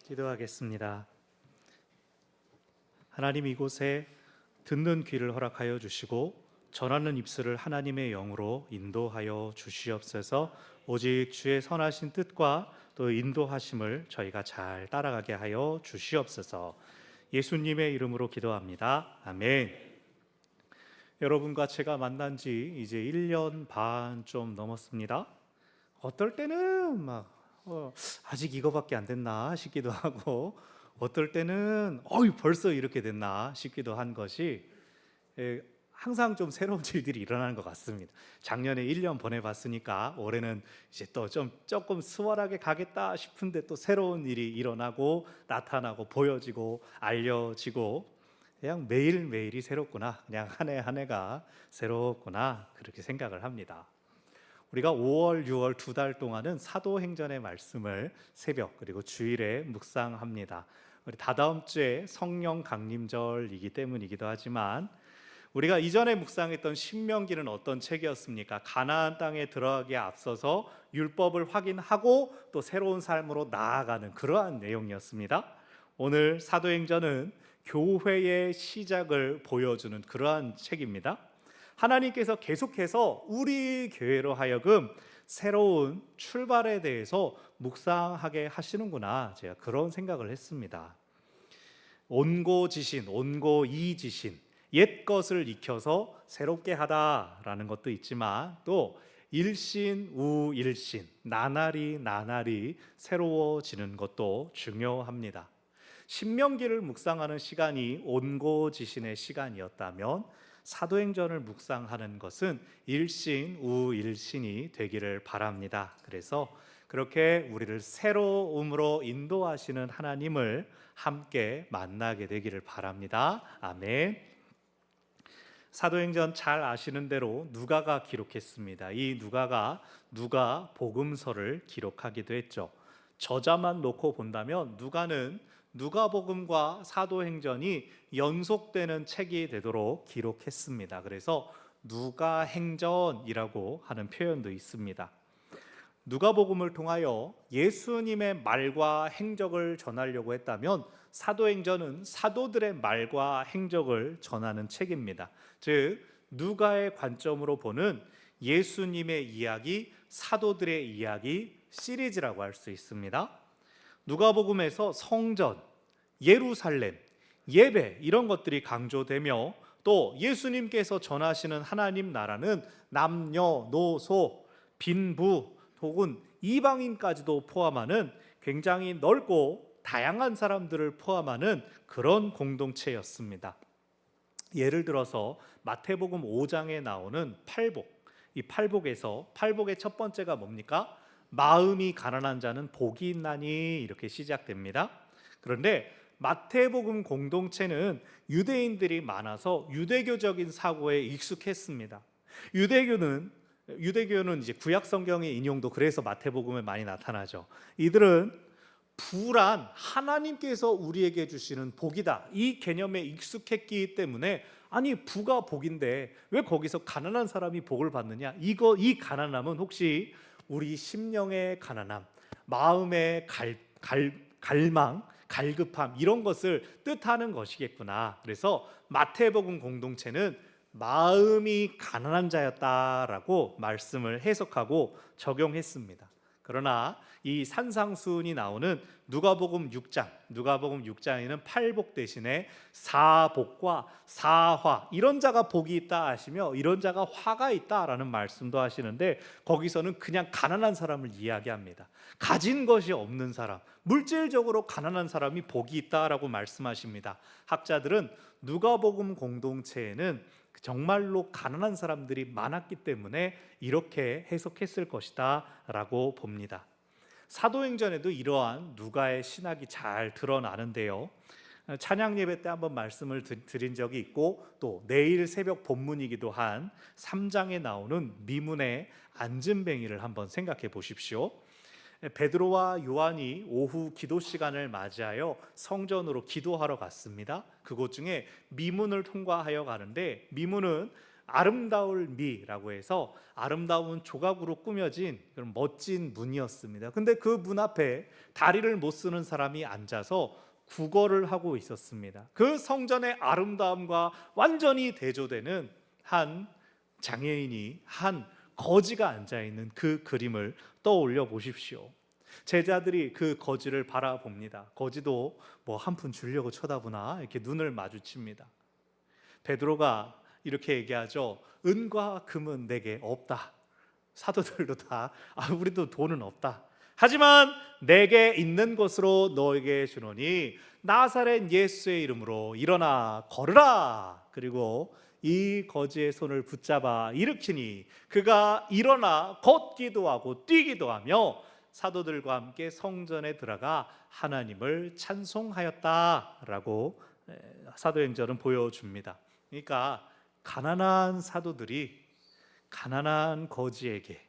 기도하겠습니다. 하나님, 이곳에 듣는 귀를 허락하여 주시고 전하는 입술을 하나님의 영으로 인도하여 주시옵소서. 오직 주의 선하신 뜻과 또 인도하심을 저희가 잘 따라가게 하여 주시옵소서. 예수님의 이름으로 기도합니다. 아멘. 여러분과 제가 만난 지 이제 1년 반 좀 넘었습니다. 어떨 때는 아직 이거밖에 안 됐나 싶기도 하고, 어떨 때는 벌써 이렇게 됐나 싶기도 한 것이 항상 좀 새로운 일들이 일어나는 것 같습니다. 작년에 1년 보내봤으니까 올해는 이제 또 좀 조금 수월하게 가겠다 싶은데 또 새로운 일이 일어나고 나타나고 보여지고 알려지고, 그냥 매일매일이 새롭구나, 그냥 한 해 한 해가 새롭구나, 그렇게 생각을 합니다. 우리가 5월, 6월 2달 동안은 사도행전의 말씀을 새벽 그리고 주일에 묵상합니다. 우리 다다음 주에 성령 강림절이기 때문이기도 하지만, 우리가 이전에 묵상했던 신명기는 어떤 책이었습니까? 가나안 땅에 들어가기에 앞서서 율법을 확인하고 또 새로운 삶으로 나아가는 그러한 내용이었습니다. 오늘 사도행전은 교회의 시작을 보여주는 그러한 책입니다. 하나님께서 계속해서 우리 교회로 하여금 새로운 출발에 대해서 묵상하게 하시는구나, 제가 그런 생각을 했습니다. 온고지신, 온고이지신, 옛 것을 익혀서 새롭게 하다라는 것도 있지만, 또 일신 우일신, 나날이 새로워지는 것도 중요합니다. 신명기를 묵상하는 시간이 온고지신의 시간이었다면, 사도행전을 묵상하는 것은 일신 우일신이 되기를 바랍니다. 그래서 그렇게 우리를 새로움으로 인도하시는 하나님을 함께 만나게 되기를 바랍니다. 아멘. 사도행전 잘 아시는 대로 누가가 기록했습니다. 이 누가 복음서를 기록하기도 했죠. 저자만 놓고 본다면 누가는 누가복음과 사도행전이 연속되는 책이 되도록 기록했습니다. 그래서 누가행전이라고 하는 표현도 있습니다. 누가복음을 통하여 예수님의 말과 행적을 전하려고 했다면, 사도행전은 사도들의 말과 행적을 전하는 책입니다. 즉, 누가의 관점으로 보는 예수님의 이야기, 사도들의 이야기 시리즈라고 할 수 있습니다. 누가복음에서 성전, 예루살렘, 예배, 이런 것들이 강조되며, 또 예수님께서 전하시는 하나님 나라는 남녀노소, 빈부 혹은 이방인까지도 포함하는 굉장히 넓고 다양한 사람들을 포함하는 그런 공동체였습니다. 예를 들어서 마태복음 5장에 나오는 팔복, 이 팔복에서 팔복의 첫 번째가 뭡니까? 마음이 가난한 자는 복이 있나니, 이렇게 시작됩니다. 그런데 마태복음 공동체는 유대인들이 많아서 유대교적인 사고에 익숙했습니다. 유대교는 이제 구약 성경의 인용도 그래서 마태복음에 많이 나타나죠. 이들은 부란 하나님께서 우리에게 주시는 복이다, 이 개념에 익숙했기 때문에, 아니 부가 복인데 왜 거기서 가난한 사람이 복을 받느냐, 이 가난함은 혹시 우리 심령의 가난함, 마음의 갈망, 갈급함, 이런 것을 뜻하는 것이겠구나. 그래서 마태복음 공동체는 마음이 가난한 자였다라고 말씀을 해석하고 적용했습니다. 그러나 이 산상수훈이 나오는 누가복음 6장에는 팔복 대신에 사복과 사화, 이런 자가 복이 있다 하시며 이런 자가 화가 있다라는 말씀도 하시는데, 거기서는 그냥 가난한 사람을 이야기합니다. 가진 것이 없는 사람, 물질적으로 가난한 사람이 복이 있다라고 말씀하십니다. 학자들은 누가복음 공동체에는 정말로 가난한 사람들이 많았기 때문에 이렇게 해석했을 것이다 라고 봅니다. 사도행전에도 이러한 누가의 신학이 잘 드러나는데요, 찬양 예배 때 한번 말씀을 드린 적이 있고, 또 내일 새벽 본문이기도 한 3장에 나오는 미문의 안진뱅이를 한번 생각해 보십시오. 베드로와 요한이 오후 기도 시간을 맞이하여 성전으로 기도하러 갔습니다. 그곳 중에 미문을 통과하여 가는데, 미문은 아름다울 미라고 해서 아름다운 조각으로 꾸며진 그런 멋진 문이었습니다. 근데 그 문 앞에 다리를 못 쓰는 사람이 앉아서 구걸을 하고 있었습니다. 그 성전의 아름다움과 완전히 대조되는 한 장애인이, 한 거지가 앉아있는 그 그림을 떠올려 보십시오. 제자들이 그 거지를 바라봅니다. 거지도 뭐 한 푼 주려고 쳐다보나 이렇게 눈을 마주칩니다. 베드로가 이렇게 얘기하죠. 은과 금은 내게 없다. 사도들도 다 우리도 돈은 없다. 하지만 내게 있는 것으로 너에게 주노니 나사렛 예수의 이름으로 일어나 걸으라. 그리고 이 거지의 손을 붙잡아 일으키니 그가 일어나 걷기도 하고 뛰기도 하며 사도들과 함께 성전에 들어가 하나님을 찬송하였다라고 사도행전은 보여줍니다. 그러니까 가난한 사도들이 가난한 거지에게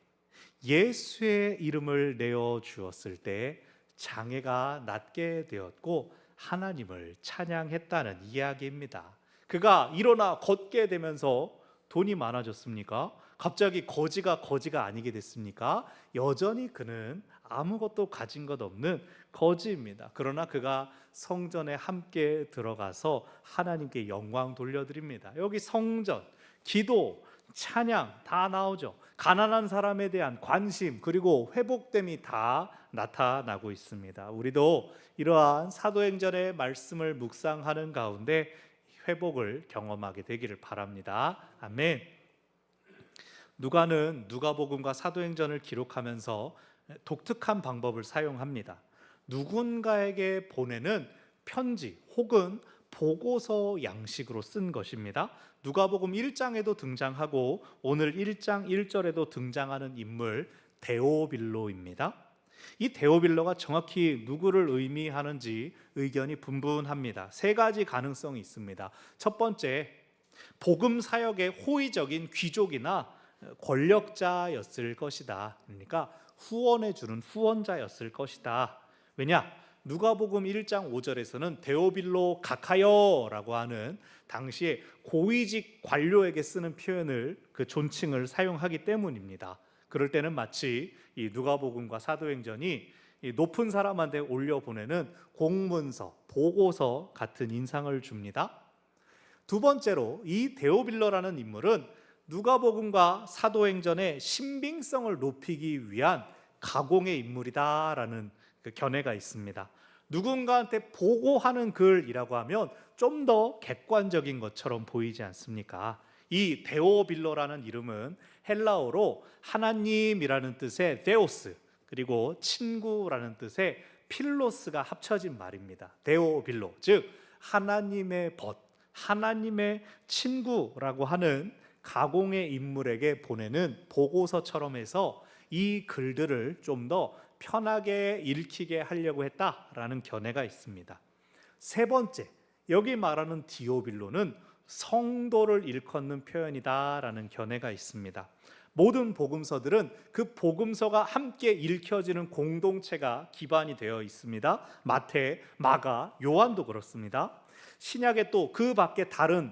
예수의 이름을 내어 주었을 때 장애가 낫게 되었고 하나님을 찬양했다는 이야기입니다. 그가 일어나 걷게 되면서 돈이 많아졌습니까? 갑자기 거지가 아니게 됐습니까? 여전히 그는 아무것도 가진 것 없는 거지입니다. 그러나 그가 성전에 함께 들어가서 하나님께 영광 돌려드립니다. 여기 성전, 기도, 찬양 다 나오죠. 가난한 사람에 대한 관심 그리고 회복됨이 다 나타나고 있습니다. 우리도 이러한 사도행전의 말씀을 묵상하는 가운데 회복을 경험하게 되기를 바랍니다. 아멘. 누가는 누가복음과 사도행전을 기록하면서 독특한 방법을 사용합니다. 누군가에게 보내는 편지 혹은 보고서 양식으로 쓴 것입니다. 누가복음 1장에도 등장하고 오늘 1장 1절에도 등장하는 인물 데오빌로입니다. 이 데오빌로가 정확히 누구를 의미하는지 의견이 분분합니다. 세 가지 가능성이 있습니다. 첫 번째, 복음 사역의 호의적인 귀족이나 권력자였을 것이다. 그러니까 후원해 주는 후원자였을 것이다. 왜냐? 누가복음 1장 5절에서는 데오빌로 가카여라고 하는 당시에 고위직 관료에게 쓰는 표현을 그 존칭을 사용하기 때문입니다. 그럴 때는 마치 이 누가복음과 사도행전이 이 높은 사람한테 올려보내는 공문서, 보고서 같은 인상을 줍니다. 두 번째로 이 데오빌로라는 인물은 누가복음과 사도행전의 신빙성을 높이기 위한 가공의 인물이다라는 그 견해가 있습니다. 누군가한테 보고하는 글이라고 하면 좀 더 객관적인 것처럼 보이지 않습니까? 이 데오빌로라는 이름은 헬라어로 하나님이라는 뜻의 데오스 그리고 친구라는 뜻의 필로스가 합쳐진 말입니다. 데오빌로, 즉 하나님의 벗, 하나님의 친구라고 하는 가공의 인물에게 보내는 보고서처럼 해서 이 글들을 좀 더 편하게 읽히게 하려고 했다라는 견해가 있습니다. 세 번째, 여기 말하는 디오빌로는 성도를 일컫는 표현이다라는 견해가 있습니다. 모든 복음서들은 그 복음서가 함께 읽혀지는 공동체가 기반이 되어 있습니다. 마태, 마가, 요한도 그렇습니다. 신약에 또 그 밖에 다른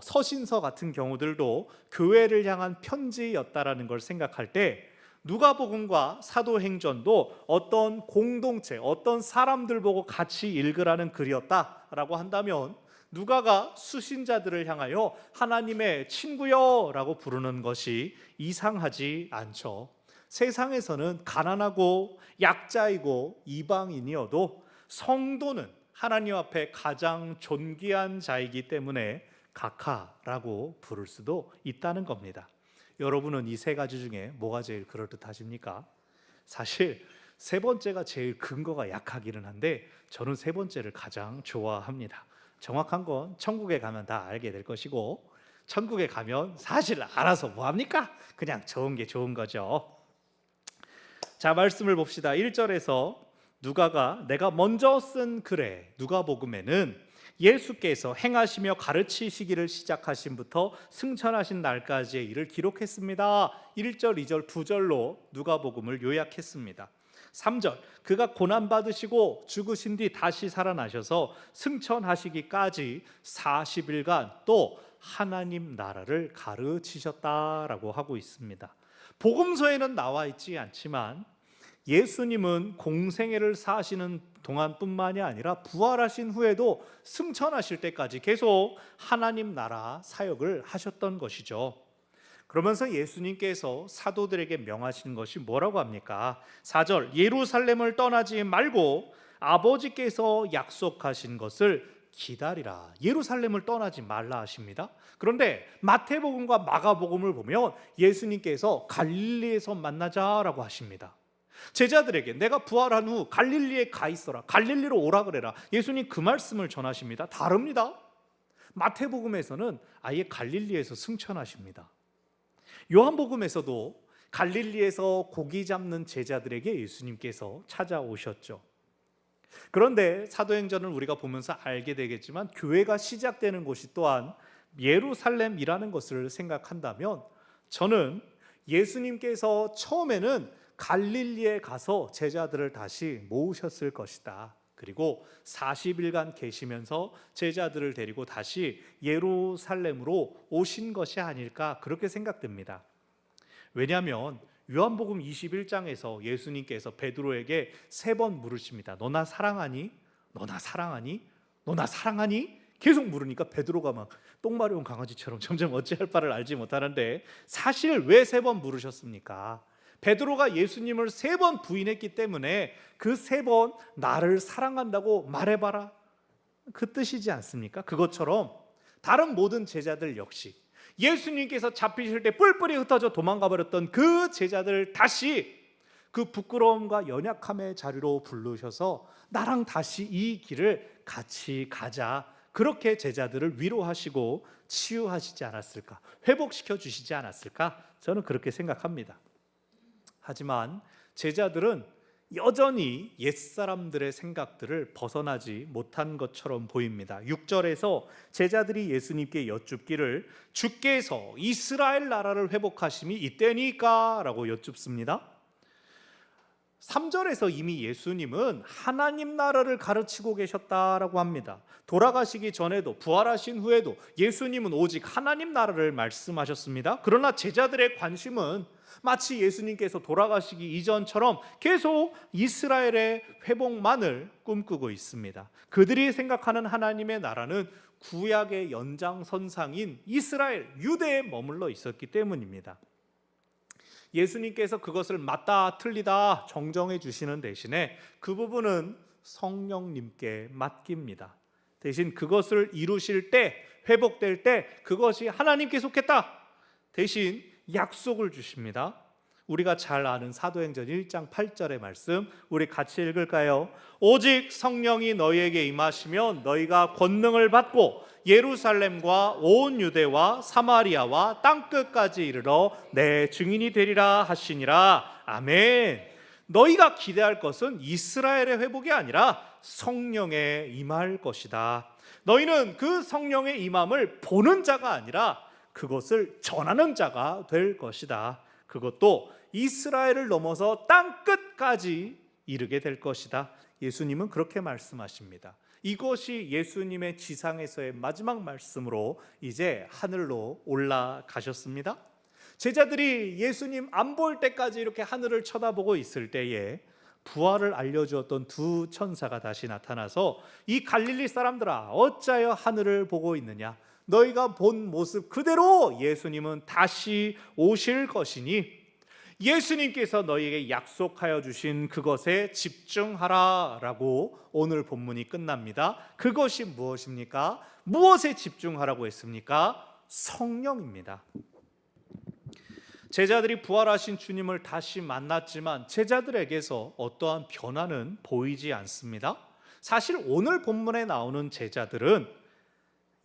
서신서 같은 경우들도 교회를 향한 편지였다라는 걸 생각할 때 누가복음과 사도행전도 어떤 공동체, 어떤 사람들 보고 같이 읽으라는 글이었다라고 한다면 누가가 수신자들을 향하여 하나님의 친구여라고 부르는 것이 이상하지 않죠. 세상에서는 가난하고 약자이고 이방인이어도 성도는 하나님 앞에 가장 존귀한 자이기 때문에 가카라고 부를 수도 있다는 겁니다. 여러분은 이 세 가지 중에 뭐가 제일 그럴듯하십니까? 사실 세 번째가 제일 근거가 약하기는 한데 저는 세 번째를 가장 좋아합니다. 정확한 건 천국에 가면 다 알게 될 것이고 천국에 가면 사실 알아서 뭐합니까? 그냥 좋은 게 좋은 거죠. 자, 말씀을 봅시다. 1절에서 누가가 내가 먼저 쓴 글에 누가복음에는 예수께서 행하시며 가르치시기를 시작하신부터 승천하신 날까지의 일을 기록했습니다. 1절, 2절, 2절로 누가복음을 요약했습니다. 3절, 그가 고난받으시고 죽으신 뒤 다시 살아나셔서 승천하시기까지 40일간 또 하나님 나라를 가르치셨다라고 하고 있습니다. 복음서에는 나와 있지 않지만 예수님은 공생애를 사시는 동안뿐만이 아니라 부활하신 후에도 승천하실 때까지 계속 하나님 나라 사역을 하셨던 것이죠. 그러면서 예수님께서 사도들에게 명하신 것이 뭐라고 합니까? 4절, 예루살렘을 떠나지 말고 아버지께서 약속하신 것을 기다리라. 예루살렘을 떠나지 말라 하십니다. 그런데 마태복음과 마가복음을 보면 예수님께서 갈릴리에서 만나자라고 하십니다. 제자들에게 내가 부활한 후 갈릴리에 가 있어라, 갈릴리로 오라 그래라. 예수님 그 말씀을 전하십니다. 다릅니다. 마태복음에서는 아예 갈릴리에서 승천하십니다. 요한복음에서도 갈릴리에서 고기 잡는 제자들에게 예수님께서 찾아오셨죠. 그런데 사도행전을 우리가 보면서 알게 되겠지만 교회가 시작되는 곳이 또한 예루살렘이라는 것을 생각한다면 저는 예수님께서 처음에는 갈릴리에 가서 제자들을 다시 모으셨을 것이다. 그리고 40일간 계시면서 제자들을 데리고 다시 예루살렘으로 오신 것이 아닐까 그렇게 생각됩니다. 왜냐하면 요한복음 21장에서 예수님께서 베드로에게 3번 물으십니다. 너나 사랑하니? 너나 사랑하니? 너나 사랑하니? 계속 물으니까 베드로가 막 똥마려운 강아지처럼 점점 어찌할 바를 알지 못하는데 사실 왜 3번 물으셨습니까? 베드로가 예수님을 3번 부인했기 때문에 그 3번 나를 사랑한다고 말해봐라, 그 뜻이지 않습니까? 그것처럼 다른 모든 제자들 역시 예수님께서 잡히실 때 뿔뿔이 흩어져 도망가 버렸던 그 제자들 다시 그 부끄러움과 연약함의 자리로 부르셔서 나랑 다시 이 길을 같이 가자, 그렇게 제자들을 위로하시고 치유하시지 않았을까, 회복시켜 주시지 않았을까, 저는 그렇게 생각합니다. 하지만 제자들은 여전히 옛사람들의 생각들을 벗어나지 못한 것처럼 보입니다. 6절에서 제자들이 예수님께 여쭙기를 주께서 이스라엘 나라를 회복하심이 이때니까? 라고 여쭙습니다. 3절에서 이미 예수님은 하나님 나라를 가르치고 계셨다라고 합니다. 돌아가시기 전에도 부활하신 후에도 예수님은 오직 하나님 나라를 말씀하셨습니다. 그러나 제자들의 관심은 마치 예수님께서 돌아가시기 이전처럼 계속 이스라엘의 회복만을 꿈꾸고 있습니다. 그들이 생각하는 하나님의 나라는 구약의 연장선상인 이스라엘, 유대에 머물러 있었기 때문입니다. 예수님께서 그것을 맞다 틀리다 정정해 주시는 대신에 그 부분은 성령님께 맡깁니다. 대신 그것을 이루실 때, 회복될 때 그것이 하나님께 속했다, 대신 약속을 주십니다. 우리가 잘 아는 사도행전 1장 8절의 말씀 우리 같이 읽을까요? 오직 성령이 너희에게 임하시면 너희가 권능을 받고 예루살렘과 온 유대와 사마리아와 땅끝까지 이르러 내 증인이 되리라 하시니라. 아멘. 너희가 기대할 것은 이스라엘의 회복이 아니라 성령의 임할 것이다. 너희는 그 성령의 임함을 보는 자가 아니라 그것을 전하는 자가 될 것이다. 그것도 이스라엘을 넘어서 땅끝까지 이르게 될 것이다. 예수님은 그렇게 말씀하십니다. 이것이 예수님의 지상에서의 마지막 말씀으로 이제 하늘로 올라가셨습니다. 제자들이 예수님 안 볼 때까지 이렇게 하늘을 쳐다보고 있을 때에 부활을 알려주었던 2 천사가 다시 나타나서 이 갈릴리 사람들아 어찌하여 하늘을 보고 있느냐, 너희가 본 모습 그대로 예수님은 다시 오실 것이니 예수님께서 너희에게 약속하여 주신 그것에 집중하라 라고 오늘 본문이 끝납니다. 그것이 무엇입니까? 무엇에 집중하라고 했습니까? 성령입니다. 제자들이 부활하신 주님을 다시 만났지만 제자들에게서 어떠한 변화는 보이지 않습니다. 사실 오늘 본문에 나오는 제자들은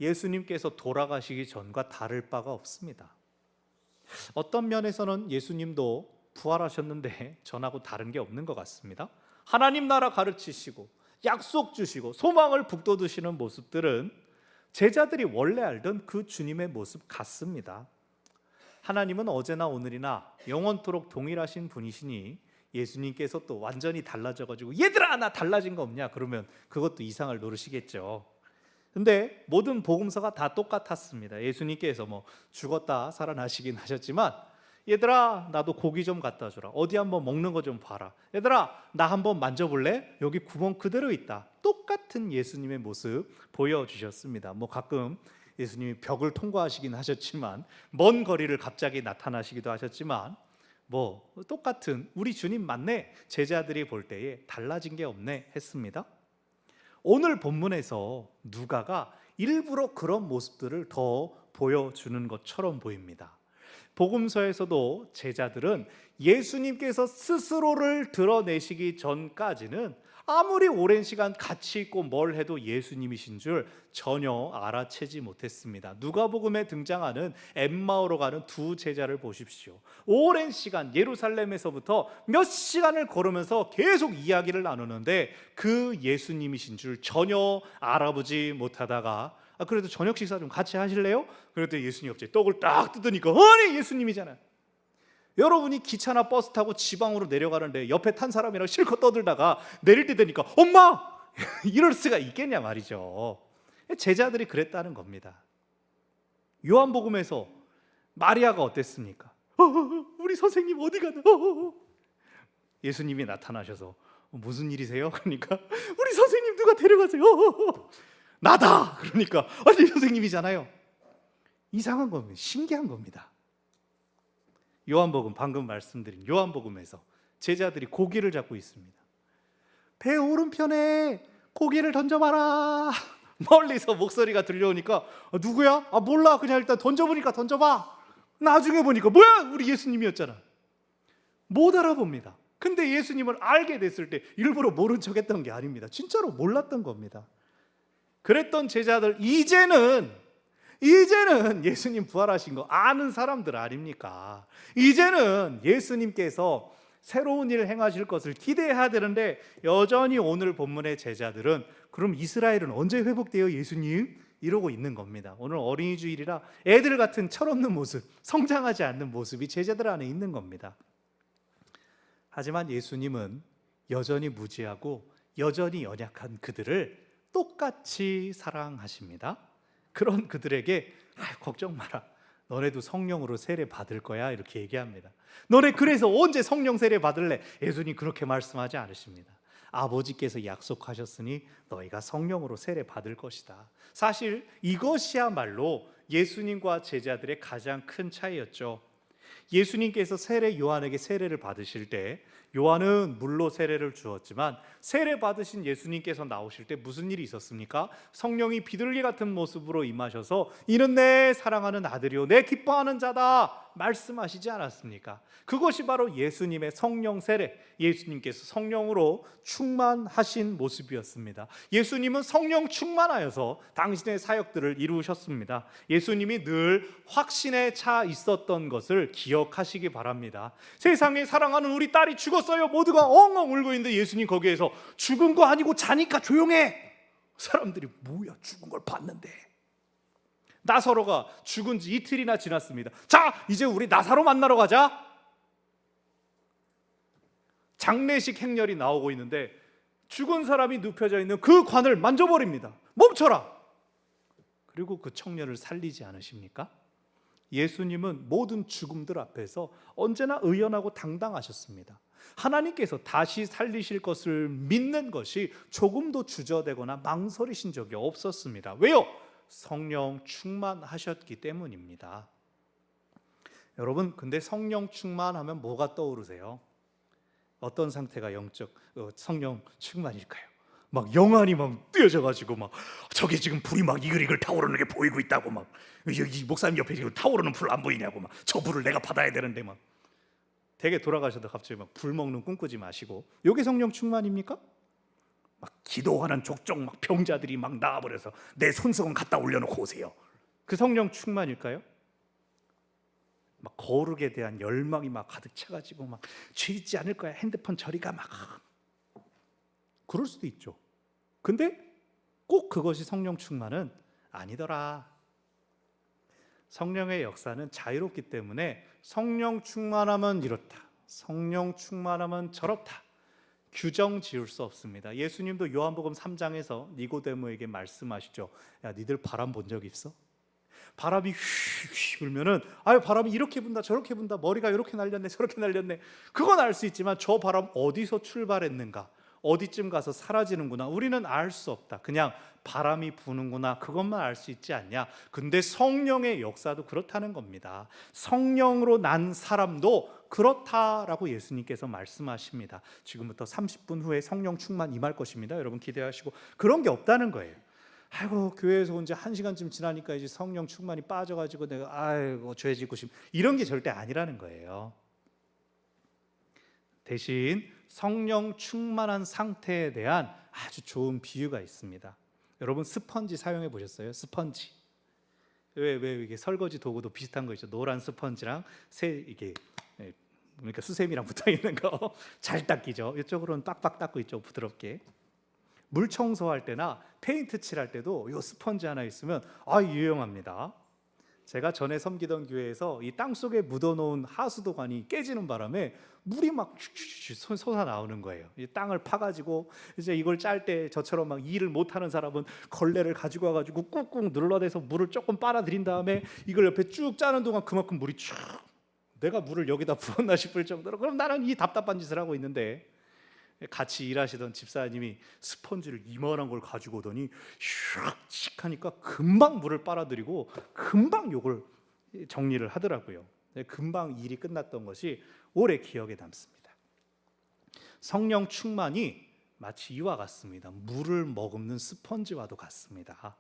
예수님께서 돌아가시기 전과 다를 바가 없습니다. 어떤 면에서는 예수님도 부활하셨는데 전하고 다른 게 없는 것 같습니다. 하나님 나라 가르치시고 약속 주시고 소망을 북돋으시는 모습들은 제자들이 원래 알던 그 주님의 모습 같습니다. 하나님은 어제나 오늘이나 영원토록 동일하신 분이시니 예수님께서 또 완전히 달라져가지고 얘들아 나 달라진 거 없냐 그러면 그것도 이상을 노리시겠죠. 근데 모든 복음서가 다 똑같았습니다. 예수님께서 뭐 죽었다 살아나시긴 하셨지만, 얘들아 나도 고기 좀 갖다 주라, 어디 한번 먹는 거 좀 봐라, 얘들아 나 한번 만져볼래, 여기 구멍 그대로 있다. 똑같은 예수님의 모습 보여주셨습니다. 뭐 가끔 예수님이 벽을 통과하시긴 하셨지만, 먼 거리를 갑자기 나타나시기도 하셨지만, 뭐 똑같은 우리 주님 맞네, 제자들이 볼 때에 달라진 게 없네 했습니다. 오늘 본문에서 누가가 일부러 그런 모습들을 더 보여주는 것처럼 보입니다. 복음서에서도 제자들은 예수님께서 스스로를 드러내시기 전까지는 아무리 오랜 시간 같이 있고 뭘 해도 예수님이신 줄 전혀 알아채지 못했습니다. 누가복음에 등장하는 엠마오로 가는 두 제자를 보십시오. 오랜 시간 예루살렘에서부터 몇 시간을 걸으면서 계속 이야기를 나누는데 그 예수님이신 줄 전혀 알아보지 못하다가, 그래도 저녁 식사 좀 같이 하실래요? 그랬더니 예수님이 갑자기 떡을 딱 뜯으니까, 아니 예수님이잖아요. 여러분이 기차나 버스 타고 지방으로 내려가는데 옆에 탄 사람이랑 실컷 떠들다가 내릴 때 되니까 엄마! 이럴 수가 있겠냐 말이죠. 제자들이 그랬다는 겁니다. 요한복음에서 마리아가 어땠습니까? 우리 선생님 어디 가나? 예수님이 나타나셔서 무슨 일이세요? 그러니까 우리 선생님 누가 데려가세요? 나다! 그러니까 아니 선생님이잖아요. 이상한 겁니다. 신기한 겁니다. 요한복음, 방금 말씀드린 요한복음에서 제자들이 고기를 잡고 있습니다. 배 오른편에 고기를 던져봐라. 멀리서 목소리가 들려오니까 누구야? 몰라, 그냥 일단 던져보니까 던져봐. 나중에 보니까 뭐야, 우리 예수님이었잖아. 못 알아봅니다. 근데 예수님을 알게 됐을 때 일부러 모른 척 했던 게 아닙니다. 진짜로 몰랐던 겁니다. 그랬던 제자들, 이제는 예수님 부활하신 거 아는 사람들 아닙니까? 이제는 예수님께서 새로운 일을 행하실 것을 기대해야 되는데, 여전히 오늘 본문의 제자들은 그럼 이스라엘은 언제 회복돼요 예수님? 이러고 있는 겁니다. 오늘 어린이 주일이라 애들 같은 철없는 모습, 성장하지 않는 모습이 제자들 안에 있는 겁니다. 하지만 예수님은 여전히 무지하고 여전히 연약한 그들을 똑같이 사랑하십니다. 그런 그들에게 걱정 마라, 너네도 성령으로 세례 받을 거야, 이렇게 얘기합니다. 너네 그래서 언제 성령 세례 받을래? 예수님 그렇게 말씀하지 않으십니다. 아버지께서 약속하셨으니 너희가 성령으로 세례 받을 것이다. 사실 이것이야말로 예수님과 제자들의 가장 큰 차이였죠. 예수님께서 세례 요한에게 세례를 받으실 때 요한은 물로 세례를 주었지만, 세례 받으신 예수님께서 나오실 때 무슨 일이 있었습니까? 성령이 비둘기 같은 모습으로 임하셔서 이는 내 사랑하는 아들이요 내 기뻐하는 자다 말씀하시지 않았습니까? 그것이 바로 예수님의 성령 세례, 예수님께서 성령으로 충만하신 모습이었습니다. 예수님은 성령 충만하여서 당신의 사역들을 이루셨습니다. 예수님이 늘 확신에 차 있었던 것을 기억하시기 바랍니다. 세상에 사랑하는 우리 딸이 죽었어요, 모두가 엉엉 울고 있는데 예수님 거기에서 죽은 거 아니고 자니까 조용해. 사람들이 뭐야, 죽은 걸 봤는데. 나사로가 죽은 지 이틀이나 지났습니다. 자, 이제 우리 나사로 만나러 가자. 장례식 행렬이 나오고 있는데 죽은 사람이 눕혀져 있는 그 관을 만져버립니다. 멈춰라. 그리고 그 청년을 살리지 않으십니까? 예수님은 모든 죽음들 앞에서 언제나 의연하고 당당하셨습니다. 하나님께서 다시 살리실 것을 믿는 것이 조금도 주저되거나 망설이신 적이 없었습니다. 왜요? 성령 충만하셨기 때문입니다. 여러분, 근데 성령 충만하면 뭐가 떠오르세요? 어떤 상태가 영적 성령 충만일까요? 막 영안이 막 뜨여져가지고 막 저게 지금 불이 막 이글이글 타오르는 게 보이고 있다고, 막 여기 목사님 옆에 지금 타오르는 불 안 보이냐고, 막 저 불을 내가 받아야 되는데, 막 댁에 돌아가셔도 갑자기 막 불 먹는 꿈 꾸지 마시고, 요게 성령 충만입니까? 막 기도하는 족족 막 병자들이 막 나와버려서 내 손수건 갖다 올려놓고 오세요. 그 성령 충만일까요? 막 거룩에 대한 열망이 막 가득 차가지고 막 죄 있지 않을 거야, 핸드폰 저리가, 막 그럴 수도 있죠. 근데 꼭 그것이 성령 충만은 아니더라. 성령의 역사는 자유롭기 때문에 성령 충만하면 이렇다, 성령 충만하면 저렇다, 규정 지을 수 없습니다. 예수님도 요한복음 3장에서 니고데모에게 말씀하시죠. 야, 니들 바람 본 적 있어? 바람이 휘휘 불면은 아유 바람이 이렇게 분다 저렇게 분다 머리가 이렇게 날렸네 저렇게 날렸네 그건 알 수 있지만 저 바람 어디서 출발했는가 어디쯤 가서 사라지는구나 우리는 알 수 없다. 그냥 바람이 부는구나 그것만 알 수 있지 않냐. 근데 성령의 역사도 그렇다는 겁니다. 성령으로 난 사람도 그렇다라고 예수님께서 말씀하십니다. 지금부터 30분 후에 성령 충만 임할 것입니다. 여러분 기대하시고 그런 게 없다는 거예요. 아이고 교회에서 온 지 1시간쯤 지나니까 이제 성령 충만이 빠져가지고 내가 아이고 죄 짓고 싶 이런 게 절대 아니라는 거예요. 대신 성령 충만한 상태에 대한 아주 좋은 비유가 있습니다. 여러분 스펀지 사용해 보셨어요? 스펀지. 왜 이게 설거지 도구도 비슷한 거 있죠. 노란 스펀지랑 이게 그러니까 수세미랑 붙어 있는 거 잘 닦이죠. 이쪽으로는 빡빡 닦고 있죠. 부드럽게. 물 청소할 때나 페인트 칠할 때도 이 스펀지 하나 있으면 유용합니다. 제가 전에 섬기던 교회에서 이 땅속에 묻어놓은 하수도관이 깨지는 바람에 물이 막 솟아 나오는 거예요. 이 땅을 파가지고 이제 이걸 짤 때 저처럼 막 일을 못하는 사람은 걸레를 가지고 와가지고 꾹꾹 눌러대서 물을 조금 빨아들인 다음에 이걸 옆에 쭉 짜는 동안 그만큼 물이 쭉 내가 물을 여기다 부었나 싶을 정도로 그럼 나는 이 답답한 짓을 하고 있는데 같이 일하시던 집사님이 스펀지를 이만한 걸 가지고 오더니 슉 하니까 금방 물을 빨아들이고 금방 요걸 정리를 하더라고요. 금방 일이 끝났던 것이 오래 기억에 남습니다. 성령 충만이 마치 이와 같습니다. 물을 머금는 스펀지와도 같습니다.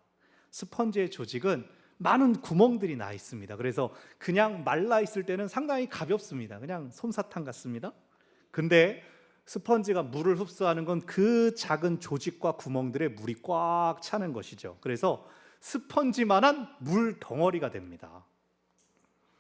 스펀지의 조직은 많은 구멍들이 나 있습니다. 그래서 그냥 말라 있을 때는 상당히 가볍습니다. 그냥 솜사탕 같습니다. 근데 스펀지가 물을 흡수하는 건 그 작은 조직과 구멍들에 물이 꽉 차는 것이죠. 그래서 스펀지만한 물 덩어리가 됩니다.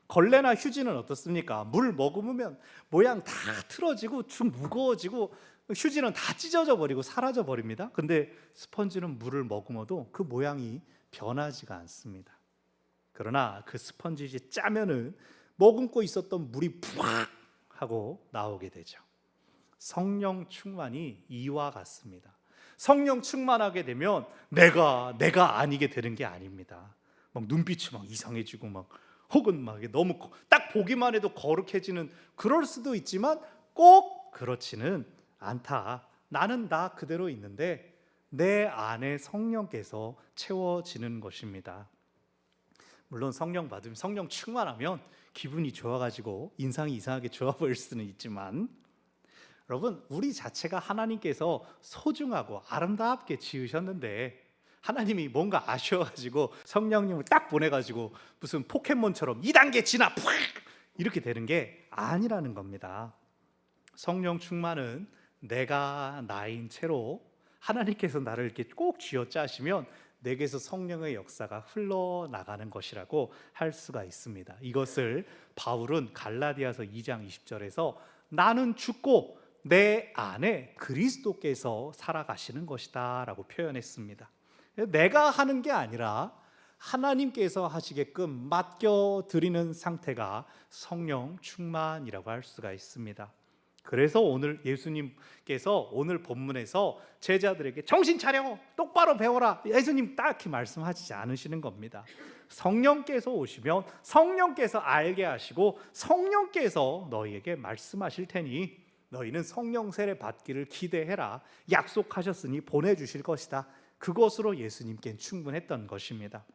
걸레나 휴지는 어떻습니까? 물 머금으면 모양 다 틀어지고 쭉 무거워지고 휴지는 다 찢어져 버리고 사라져 버립니다. 근데 스펀지는 물을 머금어도 그 모양이 변하지가 않습니다. 그러나 그 스펀지 짜면은 머금고 있었던 물이 푸악 하고 나오게 되죠. 성령 충만이 이와 같습니다. 성령 충만하게 되면 내가 아니게 되는 게 아닙니다. 막 눈빛이 막 이상해지고 막 혹은 막 너무 딱 보기만 해도 거룩해지는 그럴 수도 있지만 꼭 그렇지는 않다. 나는 나 그대로 있는데 내 안에 성령께서 채워지는 것입니다. 물론 성령 받으면 성령 충만하면 기분이 좋아가지고 인상이 이상하게 좋아 보일 수는 있지만 여러분 우리 자체가 하나님께서 소중하고 아름답게 지으셨는데 하나님이 뭔가 아쉬워가지고 성령님을 딱 보내가지고 무슨 포켓몬처럼 2단계 지나 푹 이렇게 되는 게 아니라는 겁니다. 성령 충만은 내가 나인 채로 하나님께서 나를 이렇게 꼭 쥐어짜시면 내게서 성령의 역사가 흘러나가는 것이라고 할 수가 있습니다. 이것을 바울은 갈라디아서 2장 20절에서 나는 죽고 내 안에 그리스도께서 살아가시는 것이다 라고 표현했습니다. 내가 하는 게 아니라 하나님께서 하시게끔 맡겨드리는 상태가 성령 충만이라고 할 수가 있습니다. 그래서 오늘 예수님께서 오늘 본문에서 제자들에게 정신 차려 똑바로 배워라 예수님 딱히 말씀하시지 않으시는 겁니다. 성령께서 오시면 성령께서 알게 하시고 성령께서 너희에게 말씀하실 테니 너희는 성령 세례 받기를 기대해라. 약속하셨으니 보내주실 것이다. 그것으로 예수님께는 충분했던 것입니다.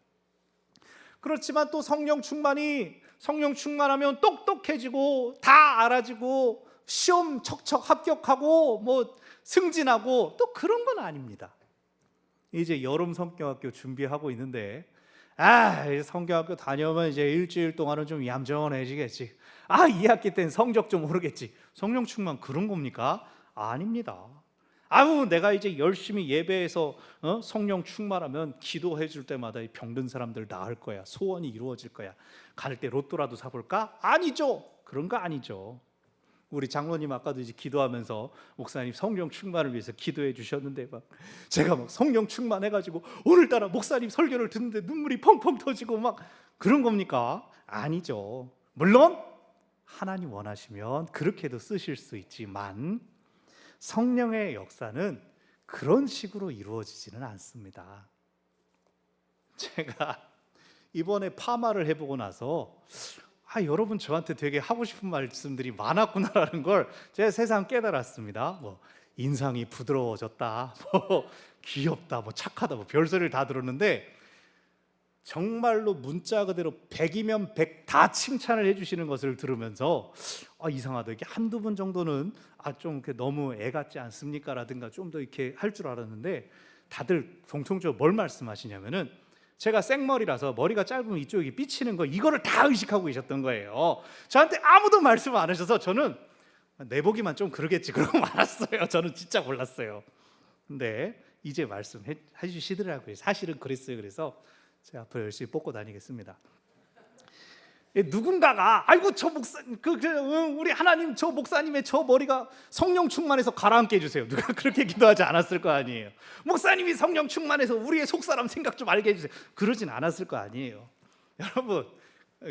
그렇지만 또 성령 충만하면 똑똑해지고 다 알아지고 시험 척척 합격하고 뭐 승진하고 또 그런 건 아닙니다. 이제 여름 성경학교 준비하고 있는데 성경학교 다녀오면 이제 일주일 동안은 좀 얌전해지겠지. 2학기 때는 성적 좀 오르겠지. 성령 충만 그런 겁니까? 아닙니다. 내가 이제 열심히 예배해서 성령 충만하면 기도해 줄 때마다 병든 사람들 나을 거야. 소원이 이루어질 거야. 갈 때 로또라도 사볼까? 아니죠. 그런 거 아니죠. 우리 장로님 아까도 이제 기도하면서 목사님 성령 충만을 위해서 기도해 주셨는데 제가 막 성령 충만해가지고 오늘따라 목사님 설교를 듣는데 눈물이 펑펑 터지고 막 그런 겁니까? 아니죠. 물론 하나님 원하시면 그렇게도 쓰실 수 있지만 성령의 역사는 그런 식으로 이루어지지는 않습니다. 제가 이번에 파마를 해보고 나서 여러분 저한테 되게 하고 싶은 말씀들이 많았구나라는 걸 제가 세상 깨달았습니다. 뭐 인상이 부드러워졌다, 뭐 귀엽다, 뭐 착하다, 뭐 별소리를 다 들었는데 정말로 문자 그대로 100이면 100 다 칭찬을 해주시는 것을 들으면서 이상하다, 이게 한두 분 정도는 좀 너무 애 같지 않습니까? 라든가 좀 더 이렇게 할 줄 알았는데 다들 공통적으로 뭘 말씀하시냐면은 제가 생머리라서 머리가 짧으면 이쪽이 삐치는 거, 이거를 다 의식하고 계셨던 거예요. 저한테 아무도 말씀 안 하셔서 저는 내보기만 좀 그러겠지 그러고 말았어요. 저는 진짜 몰랐어요. 근데 이제 말씀해 주시더라고요. 사실은 그랬어요. 그래서 제가 앞으로 열심히 뽑고 다니겠습니다. 누군가가 아이고 저 목사님 우리 하나님 저 목사님의 저 머리가 성령 충만해서 가라앉게 해주세요. 누가 그렇게 기도하지 않았을 거 아니에요. 목사님이 성령 충만해서 우리의 속사람 생각 좀 알게 해주세요. 그러진 않았을 거 아니에요.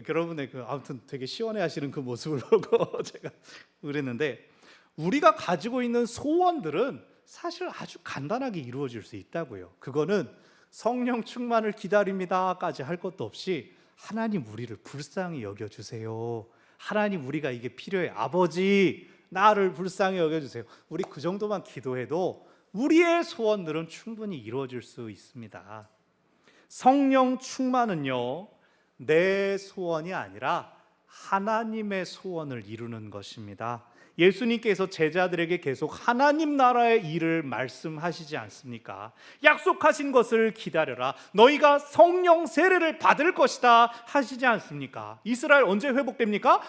여러분의 아무튼 되게 시원해하시는 그 모습을 보고 제가 그랬는데, 우리가 가지고 있는 소원들은 사실 아주 간단하게 이루어질 수 있다고요. 그거는 성령 충만을 기다립니다까지 할 것도 없이 하나님 우리를 불쌍히 여겨주세요. 하나님 우리가 이게 필요해. 아버지 나를 불쌍히 여겨주세요. 우리 그 정도만 기도해도 우리의 소원들은 충분히 이루어질 수 있습니다. 성령 충만은요, 내 소원이 아니라 하나님의 소원을 이루는 것입니다. 예수님께서 제자들에게 계속 하나님 나라의 일을 말씀하시지 않습니까? 약속하신 것을 기다려라, 너희가 성령 세례를 받을 것이다 하시지 않습니까? 이스라엘 언제 회복됩니까?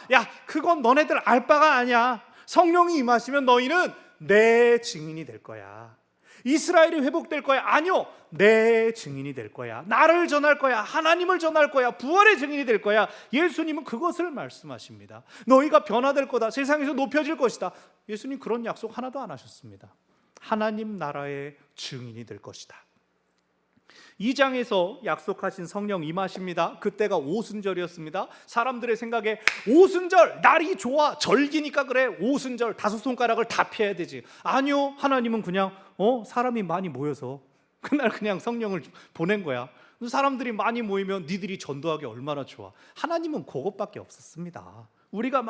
그건 너네들 알 바가 아니야. 성령이 임하시면 너희는 내 증인이 될 거야. 이스라엘이 회복될 거야? 아니요, 내 증인이 될 거야. 나를 전할 거야. 하나님을 전할 거야. 부활의 증인이 될 거야. 예수님은 그것을 말씀하십니다. 너희가 변화될 거다. 세상에서 높여질 것이다. 예수님 그런 약속 하나도 안 하셨습니다. 하나님 나라의 증인이 될 것이다. 2장에서 약속하신 성령 임하십니다. 그때가 오순절이었습니다. 사람들의 생각에 오순절 날이 좋아, 절기니까 그래, 오순절 5손가락을 다 펴야 되지. 아니요, 하나님은 그냥 사람이 많이 모여서 그날 그냥 성령을 보낸 거야. 사람들이 많이 모이면 니들이 전도하기 얼마나 좋아. 하나님은 그것밖에 없었습니다. 우리가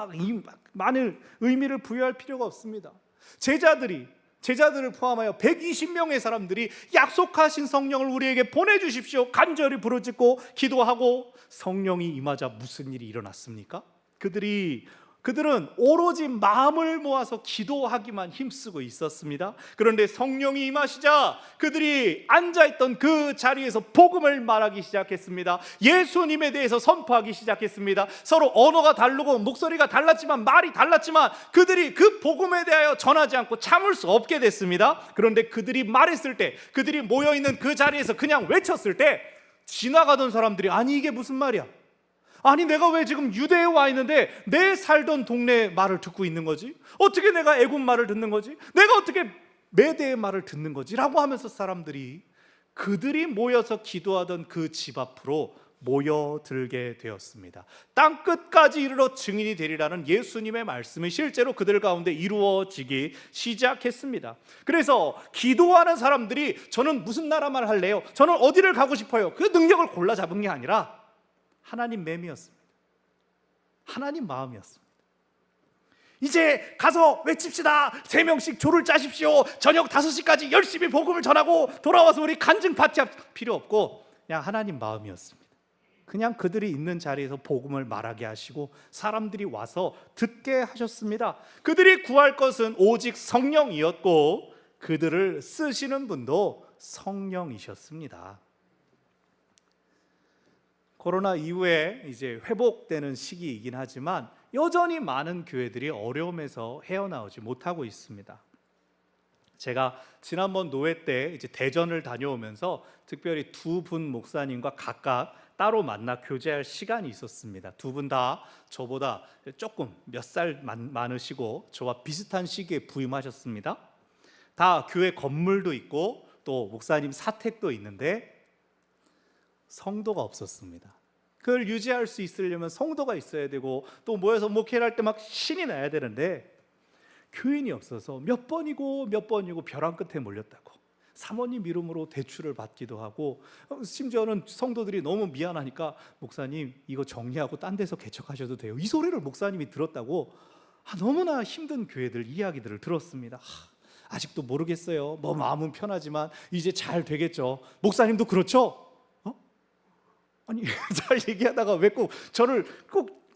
많은 의미를 부여할 필요가 없습니다. 제자들을 포함하여 120명의 사람들이 약속하신 성령을 우리에게 보내주십시오 간절히 부르짖고 기도하고, 성령이 임하자 무슨 일이 일어났습니까? 그들은 오로지 마음을 모아서 기도하기만 힘쓰고 있었습니다. 그런데 성령이 임하시자 그들이 앉아있던 그 자리에서 복음을 말하기 시작했습니다. 예수님에 대해서 선포하기 시작했습니다. 서로 언어가 다르고 목소리가 달랐지만, 말이 달랐지만 그들이 그 복음에 대하여 전하지 않고 참을 수 없게 됐습니다. 그런데 그들이 말했을 때, 그들이 모여있는 그 자리에서 그냥 외쳤을 때 지나가던 사람들이 아니 이게 무슨 말이야? 아니 내가 왜 지금 유대에 와 있는데 내 살던 동네 말을 듣고 있는 거지? 어떻게 내가 애굽 말을 듣는 거지? 내가 어떻게 메대의 말을 듣는 거지? 라고 하면서 그들이 모여서 기도하던 그 집 앞으로 모여들게 되었습니다. 땅끝까지 이르러 증인이 되리라는 예수님의 말씀이 실제로 그들 가운데 이루어지기 시작했습니다. 그래서 기도하는 사람들이 저는 무슨 나라만 할래요? 저는 어디를 가고 싶어요? 그 능력을 골라 잡은 게 아니라 하나님 맴이었습니다. 하나님 마음이었습니다. 이제 가서 외칩시다. 3명씩 조를 짜십시오. 저녁 5시까지 열심히 복음을 전하고 돌아와서 우리 간증 파티할 필요 없고, 그냥 하나님 마음이었습니다. 그냥 그들이 있는 자리에서 복음을 말하게 하시고 사람들이 와서 듣게 하셨습니다. 그들이 구할 것은 오직 성령이었고 그들을 쓰시는 분도 성령이셨습니다. 코로나 이후에 이제 회복되는 시기이긴 하지만 여전히 많은 교회들이 어려움에서 헤어나오지 못하고 있습니다. 제가 지난번 노회 때 이제 대전을 다녀오면서 특별히 2분 목사님과 각각 따로 만나 교제할 시간이 있었습니다. 2분 다 저보다 조금 몇 살 많으시고 저와 비슷한 시기에 부임하셨습니다. 다 교회 건물도 있고 또 목사님 사택도 있는데 성도가 없었습니다. 그걸 유지할 수 있으려면 성도가 있어야 되고 또 모여서 목회를 할 때 막 신이 나야 되는데, 교인이 없어서 몇 번이고 벼랑 끝에 몰렸다고, 사모님 이름으로 대출을 받기도 하고, 심지어는 성도들이 너무 미안하니까 목사님 이거 정리하고 딴 데서 개척하셔도 돼요, 이 소리를 목사님이 들었다고 너무나 힘든 교회들 이야기들을 들었습니다. 아직도 모르겠어요. 뭐 마음은 편하지만 이제 잘 되겠죠. 목사님도 그렇죠? 아니 잘 얘기하다가 왜 꼭 저를 꼭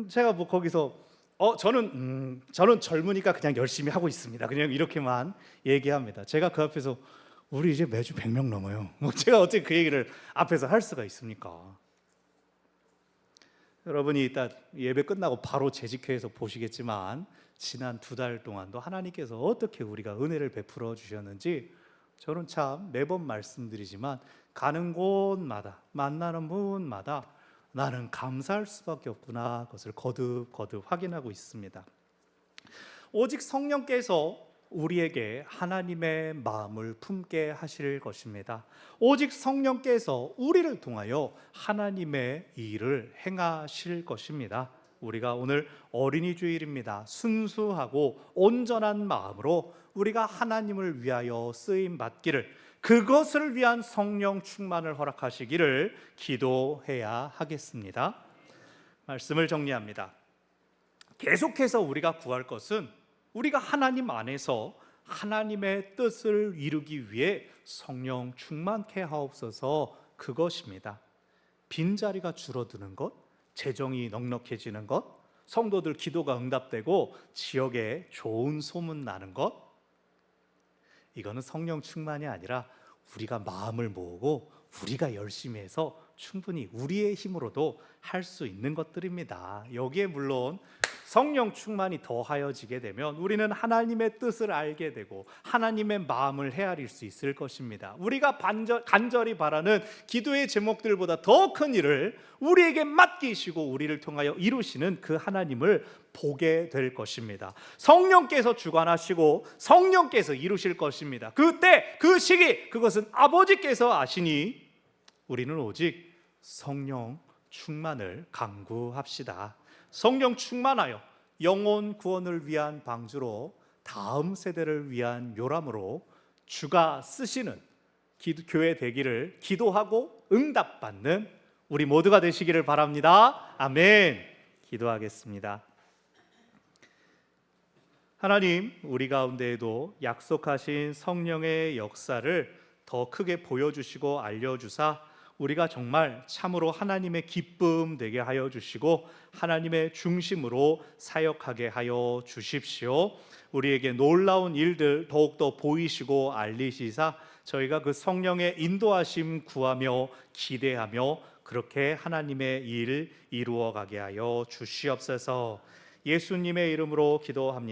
제가 뭐 거기서 저는 젊으니까 그냥 열심히 하고 있습니다, 그냥 이렇게만 얘기합니다. 제가 그 앞에서 우리 이제 매주 100명 넘어요. 뭐 제가 어떻게 그 얘기를 앞에서 할 수가 있습니까? 여러분이 이따 예배 끝나고 바로 재직회에서 보시겠지만 지난 2달 동안도 하나님께서 어떻게 우리가 은혜를 베풀어 주셨는지 저는 참 매번 말씀드리지만 가는 곳마다 만나는 분마다 나는 감사할 수밖에 없구나, 그것을 거듭 확인하고 있습니다. 오직 성령께서 우리에게 하나님의 마음을 품게 하실 것입니다. 오직 성령께서 우리를 통하여 하나님의 일을 행하실 것입니다. 우리가 오늘 어린이 주일입니다. 순수하고 온전한 마음으로 우리가 하나님을 위하여 쓰임 받기를, 그것을 위한 성령 충만을 허락하시기를 기도해야 하겠습니다. 말씀을 정리합니다. 계속해서 우리가 구할 것은 우리가 하나님 안에서 하나님의 뜻을 이루기 위해 성령 충만케 하옵소서, 그것입니다. 빈자리가 줄어드는 것, 재정이 넉넉해지는 것, 성도들 기도가 응답되고 지역에 좋은 소문 나는 것, 이거는 성령 충만이 아니라 우리가 마음을 모으고 우리가 열심히 해서 충분히 우리의 힘으로도 할 수 있는 것들입니다. 여기에 물론 성령 충만이 더하여지게 되면 우리는 하나님의 뜻을 알게 되고 하나님의 마음을 헤아릴 수 있을 것입니다. 우리가 간절히 바라는 기도의 제목들보다 더 큰 일을 우리에게 맡기시고 우리를 통하여 이루시는 그 하나님을 보게 될 것입니다. 성령께서 주관하시고 성령께서 이루실 것입니다. 그때 그 시기, 그것은 아버지께서 아시니 우리는 오직 성령 충만을 간구합시다. 성령 충만하여 영혼 구원을 위한 방주로, 다음 세대를 위한 묘람으로 주가 쓰시는 교회 되기를 기도하고 응답받는 우리 모두가 되시기를 바랍니다. 아멘. 기도하겠습니다. 하나님, 우리 가운데에도 약속하신 성령의 역사를 더 크게 보여주시고 알려주사 우리가 정말 참으로 하나님의 기쁨 되게 하여 주시고 하나님의 중심으로 사역하게 하여 주십시오. 우리에게 놀라운 일들 더욱더 보이시고 알리시사 저희가 그 성령의 인도하심 구하며 기대하며 그렇게 하나님의 일 이루어가게 하여 주시옵소서. 예수님의 이름으로 기도합니다.